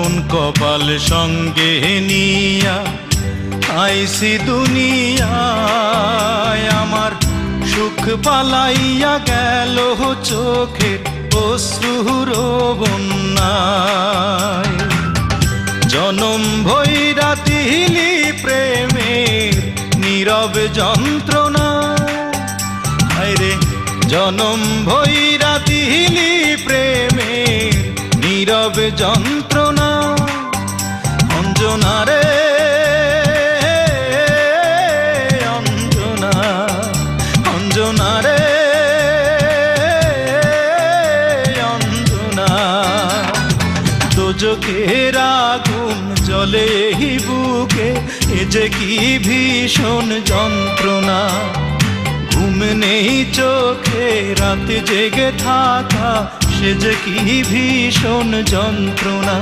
কোন কপাল সঙ্গে নিয়া আইসি দুনিয়ায়, আমার সুখ পালাইয়া গেল চোখের অশ্রুর বন্যায়। জনম ভৈরা দিলি প্রেমের নীরব যন্ত্রণা, আরে জনম ভৈরা দিলি প্রেমের নীরব যন্ত্রণা। অঞ্জনা রে অঞ্জনা, অঞ্জনা রে অঞ্জনা। দোজখের আগুন জ্বলে এই বুকে, এ যে কি ভীষণ যন্ত্রণা। ঘুম নেই চোখে রাতে জেগে থাকা, সে যে কি ভীষণ যন্ত্রণা।